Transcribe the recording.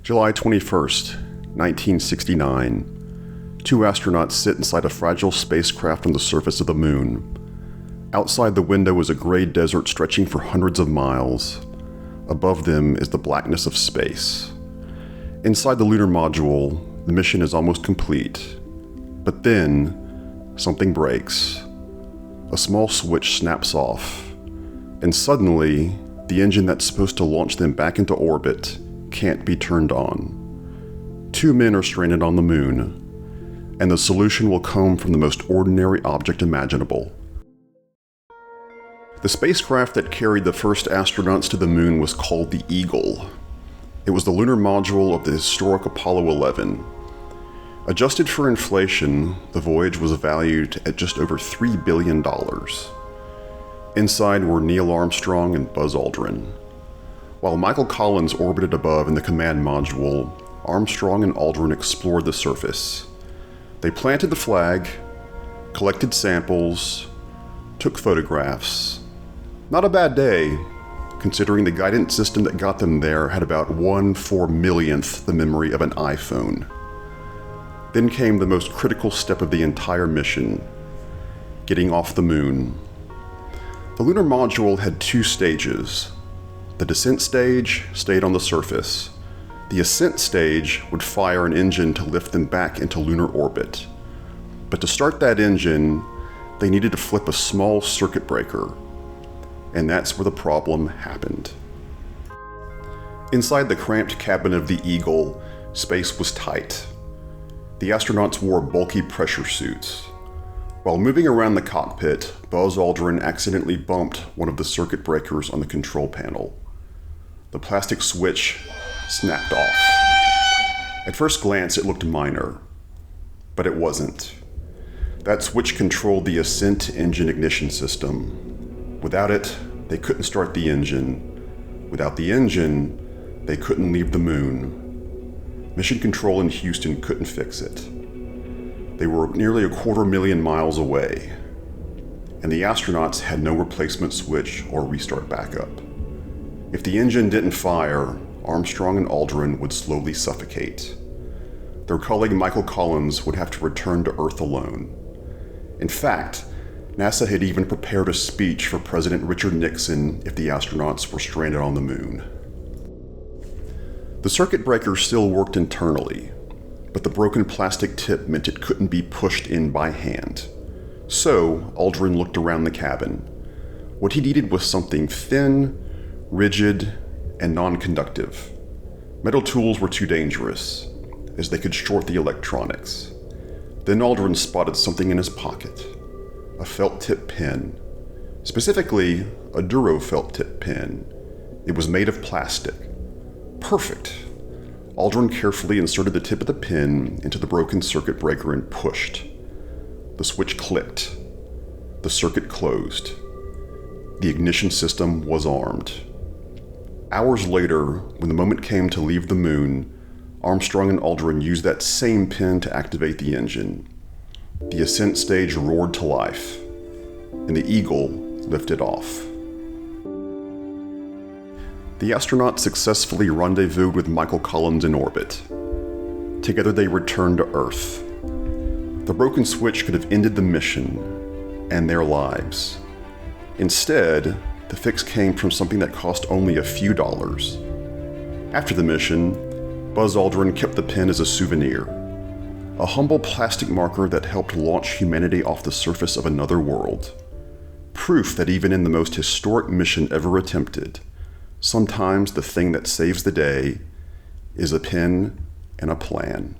July 21st, 1969. Two astronauts sit inside a fragile spacecraft on the surface of the moon. Outside the window is a gray desert stretching for hundreds of miles. Above them is the blackness of space. Inside the lunar module, the mission is almost complete. But then, something breaks. A small switch snaps off. And suddenly, the engine that's supposed to launch them back into orbit can't be turned on. Two men are stranded on the moon, and the solution will come from the most ordinary object imaginable. The spacecraft that carried the first astronauts to the moon was called the Eagle. It was the lunar module of the historic Apollo 11. Adjusted for inflation, the voyage was valued at just over $3 billion. Inside were Neil Armstrong and Buzz Aldrin. While Michael Collins orbited above in the command module, Armstrong and Aldrin explored the surface. They planted the flag, collected samples, took photographs. Not a bad day, considering the guidance system that got them there had about 1/4,000,000th the memory of an iPhone. Then came the most critical step of the entire mission, getting off the moon. The lunar module had two stages. The descent stage stayed on the surface. The ascent stage would fire an engine to lift them back into lunar orbit. But to start that engine, they needed to flip a small circuit breaker. And that's where the problem happened. Inside the cramped cabin of the Eagle, space was tight. The astronauts wore bulky pressure suits. While moving around the cockpit, Buzz Aldrin accidentally bumped one of the circuit breakers on the control panel. The plastic switch snapped off. At first glance, it looked minor, but it wasn't. That switch controlled the ascent engine ignition system. Without it, they couldn't start the engine. Without the engine, they couldn't leave the moon. Mission Control in Houston couldn't fix it. They were nearly 250,000 miles away, and the astronauts had no replacement switch or restart backup. If the engine didn't fire, Armstrong and Aldrin would slowly suffocate. Their colleague Michael Collins would have to return to Earth alone. In fact, NASA had even prepared a speech for President Richard Nixon if the astronauts were stranded on the moon. The circuit breaker still worked internally, but the broken plastic tip meant it couldn't be pushed in by hand. So, Aldrin looked around the cabin. What he needed was something thin, rigid, and non-conductive. Metal tools were too dangerous, as they could short the electronics. Then Aldrin spotted something in his pocket. A felt-tip pen. Specifically, a Duro felt-tip pen. It was made of plastic. Perfect. Aldrin carefully inserted the tip of the pen into the broken circuit breaker and pushed. The switch clicked. The circuit closed. The ignition system was armed. Hours later, when the moment came to leave the moon, Armstrong and Aldrin used that same pin to activate the engine. The ascent stage roared to life, and the Eagle lifted off. The astronauts successfully rendezvoused with Michael Collins in orbit. Together they returned to Earth. The broken switch could have ended the mission and their lives. Instead, the fix came from something that cost only a few dollars. After the mission, Buzz Aldrin kept the pen as a souvenir, a humble plastic marker that helped launch humanity off the surface of another world. Proof that even in the most historic mission ever attempted, sometimes the thing that saves the day is a pen and a plan.